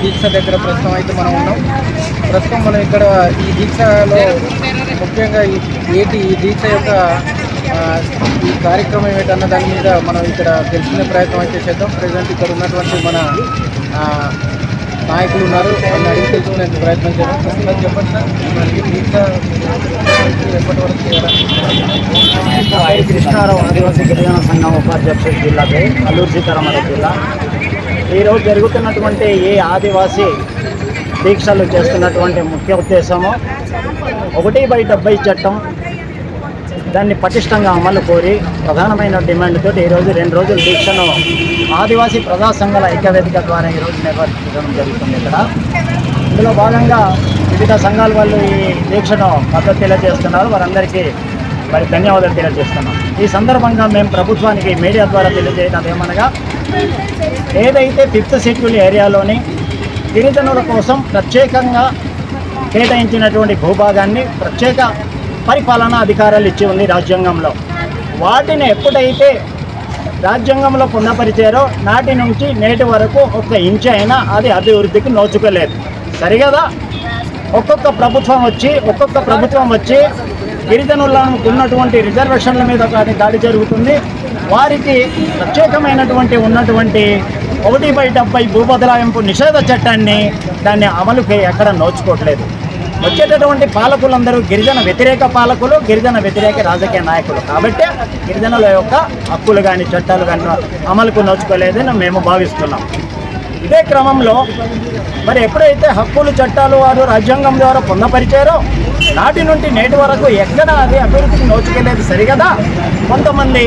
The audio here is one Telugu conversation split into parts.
దీక్ష దగ్గర ప్రస్తుతం అయితే మనం ఉన్నాం. ప్రస్తుతం మనం ఇక్కడ ఈ దీక్షలో ముఖ్యంగా ఈ దీక్ష యొక్క ఈ కార్యక్రమం ఏంటన్న దాని మీద మనం ఇక్కడ తెలుసుకునే ప్రయత్నం అయితే చేద్దాం. ప్రజెంట్ ఇక్కడ ఉన్నటువంటి మన నాయకులు ఉన్నారు, వాళ్ళని అడిగి తెలుసుకునే ప్రయత్నం చేద్దాం. ప్రస్తుతం చెప్పండి సార్, మనకి దీక్ష ఎప్పటి వరకు చేయాలి? కృష్ణారావు ఆదివాసీ గిరిజన సంఘం ఉపాధ్యక్షుడు జిల్లాపై అల్లూరు సీతారామరాజు జిల్లా. ఈరోజు జరుగుతున్నటువంటి ఈ ఆదివాసీ దీక్షలు చేస్తున్నటువంటి ముఖ్య ఉద్దేశము 1/70 చట్టం దాన్ని పటిష్టంగా అమలు కోరి ప్రధానమైన డిమాండ్తో ఈరోజు 2 రోజుల దీక్షను ఆదివాసీ ప్రజా సంఘాల ఐక్యవేదిక ద్వారా ఈరోజు నిర్వహించడం జరుగుతుంది. ఇక్కడ ఇందులో భాగంగా వివిధ సంఘాల వాళ్ళు ఈ దీక్షను మద్దతు తెలియజేస్తున్నారు. వారందరికీ మరి ధన్యవాదాలు తెలియజేస్తున్నాం. ఈ సందర్భంగా మేము ప్రభుత్వానికి మీడియా ద్వారా తెలియజేయడం ఏమనగా, ఏదైతే 5th షెడ్యూల్ ఏరియాలోని గిరిజనుల కోసం ప్రత్యేకంగా కేటాయించినటువంటి భూభాగాన్ని ప్రత్యేక పరిపాలనా అధికారాలు ఇచ్చి ఉంది రాజ్యాంగంలో. వాటిని ఎప్పుడైతే రాజ్యాంగంలో పొందపరిచారో నాటి నుంచి నేటి వరకు 1 ఇంచు అయినా అది అభివృద్ధికి నోచుకోలేదు. సరిగదా? ఒక్కొక్క ప్రభుత్వం వచ్చి గిరిజనులకు ఉన్నటువంటి రిజర్వేషన్ల మీద కానీ దాడి జరుగుతుంది. వారికి ప్రత్యేకమైనటువంటి ఉన్నటువంటి 1/70 భూ బదలాయింపు నిషేధ చట్టాన్ని దాన్ని అమలుకి ఎక్కడ నోచుకోవట్లేదు. వచ్చేటటువంటి పాలకులందరూ గిరిజన వ్యతిరేక పాలకులు, గిరిజన వ్యతిరేక రాజకీయ నాయకులు. కాబట్టి గిరిజనుల యొక్క హక్కులు కానీ చట్టాలు కానీ అమలుకు నోచుకోలేదని మేము భావిస్తున్నాం. ఇదే క్రమంలో మరి ఎప్పుడైతే హక్కులు చట్టాలు వారు రాజ్యాంగం ద్వారా పొందపరిచారో నాటి నుండి నేటి వరకు ఎక్కడ అది అభివృద్ధికి నోచుకోలేదు. సరిగదా? కొంతమంది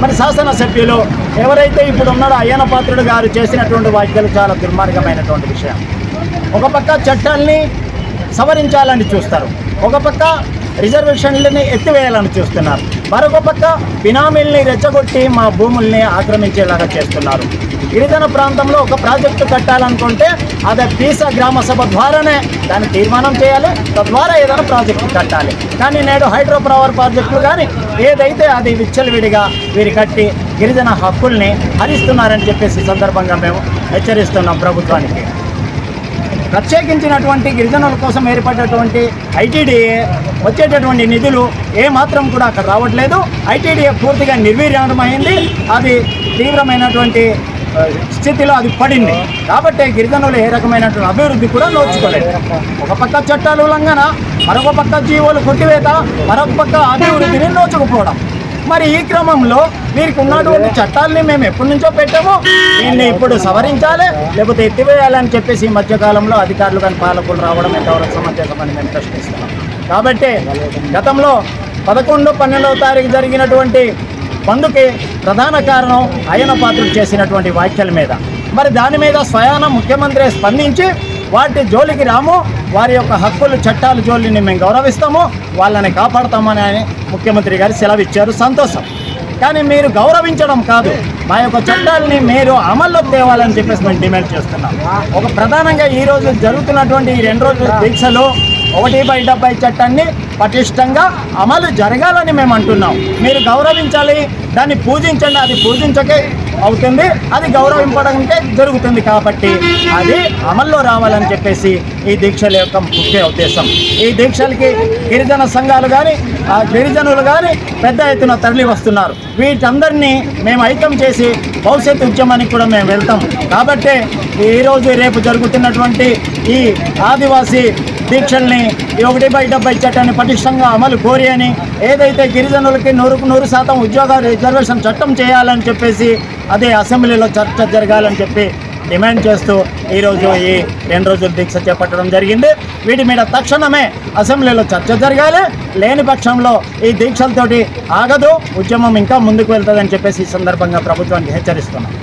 మరి శాసనసభ్యులు ఎవరైతే ఇప్పుడు ఉన్నారో అయ్యన పాత్రుడు గారు చేసినటువంటి వ్యాఖ్యలు చాలా దుర్మార్గమైనటువంటి విషయం. ఒక పక్క చట్టాల్ని సవరించాలని చూస్తారు, ఒక పక్క రిజర్వేషన్లని ఎత్తివేయాలని చూస్తున్నారు, మరొక పక్క బినామీల్ని రెచ్చగొట్టి మా భూముల్ని ఆక్రమించేలాగా చేస్తున్నారు. గిరిజన ప్రాంతంలో ఒక ప్రాజెక్టు కట్టాలనుకుంటే అది పీసా గ్రామ సభ ద్వారానే దాన్ని తీర్మానం చేయాలి, తద్వారా ఏదైనా ప్రాజెక్టు కట్టాలి. కానీ నేడు హైడ్రో పవర్ ప్రాజెక్టులు కానీ ఏదైతే అది విచ్చలవిడిగా వీరి కట్టి గిరిజన హక్కుల్ని హరిస్తున్నారని చెప్పేసి సందర్భంగా మేము హెచ్చరిస్తున్నాం ప్రభుత్వానికి. ప్రత్యేకించినటువంటి గిరిజనుల కోసం ఏర్పడినటువంటి ఐటీడీఏ వచ్చేటటువంటి నిధులు ఏమాత్రం కూడా అక్కడ రావట్లేదు. ఐటీడీఏ పూర్తిగా నిర్వీర్యమైంది, అది తీవ్రమైనటువంటి స్థితిలో అది పడింది. కాబట్టి గిరిజనులు ఏ రకమైనటువంటి అభివృద్ధి కూడా నోచుకోలేదు. ఒక పక్క చట్టాలు ఉల్లంఘన, మరొక పక్క జీవోలు కొట్టివేత, మరొక పక్క అభివృద్ధిని నోచుకుపోవడం. మరి ఈ క్రమంలో వీరికి ఉన్నటువంటి చట్టాలని మేము ఎప్పటి నుంచో పెట్టాము, దీన్ని ఇప్పుడు సవరించాలి లేకపోతే ఎత్తివేయాలని చెప్పేసి ఈ మధ్యకాలంలో అధికారులు కానీ పాలకులు రావడం ఎంతవరకు సమంజసమని మేము ప్రశ్నిస్తున్నాం. కాబట్టి గతంలో 11/12వ తారీఖు జరిగినటువంటి బంద్కి ప్రధాన కారణం అయ్యన పాత్రుడు చేసినటువంటి వ్యాఖ్యల మీద. మరి దాని మీద స్వయాన ముఖ్యమంత్రి స్పందించి వాటి జోలికి రాము, వారి యొక్క హక్కులు చట్టాల జోలిని మేము గౌరవిస్తాము, వాళ్ళని కాపాడుతామని ముఖ్యమంత్రి గారు సెలవిచ్చారు. సంతోషం. కానీ మీరు గౌరవించడం కాదు, మా యొక్క చట్టాలని మీరు అమల్లోకి తేవాలని చెప్పేసి మేము డిమాండ్ చేస్తున్నాం. ఒక ప్రధానంగా ఈరోజు జరుగుతున్నటువంటి ఈ 2 రోజుల దీక్షలో 1/70 చట్టాన్ని పటిష్టంగా అమలు జరగాలని మేము అంటున్నాం. మీరు గౌరవించాలి, దాన్ని పూజించండి. అది పూజించకే అవుతుంది, అది గౌరవింపడంకే జరుగుతుంది. కాబట్టి అది అమల్లో రావాలని చెప్పేసి ఈ దీక్షల యొక్క ముఖ్య ఉద్దేశం. ఈ దీక్షలకి గిరిజన సంఘాలు కానీ గిరిజనులు కానీ పెద్ద ఎత్తున తరలి వస్తున్నారు. వీటందరినీ మేము ఐక్యం చేసి భవిష్యత్ ఉద్యమానికి కూడా మేము వెళ్తాం. కాబట్టి ఈరోజు రేపు జరుగుతున్నటువంటి ఈ ఆదివాసీ దీక్షల్ని 1/70 చట్టాన్ని పటిష్టంగా అమలు కోరి అని, ఏదైతే గిరిజనులకి 100% ఉద్యోగ రిజర్వేషన్ చట్టం చేయాలని చెప్పేసి అదే అసెంబ్లీలో చర్చ జరగాలని చెప్పి డిమాండ్ చేస్తూ ఈరోజు ఈ 2 రోజుల దీక్ష చేపట్టడం జరిగింది. వీటి మీద తక్షణమే అసెంబ్లీలో చర్చ జరగాలి. లేని పక్షంలో ఈ దీక్షలతోటి ఆగదు, ఉద్యమం ఇంకా ముందుకు వెళ్తుందని చెప్పేసి ఈ సందర్భంగా ప్రభుత్వానికి హెచ్చరిస్తున్నాం.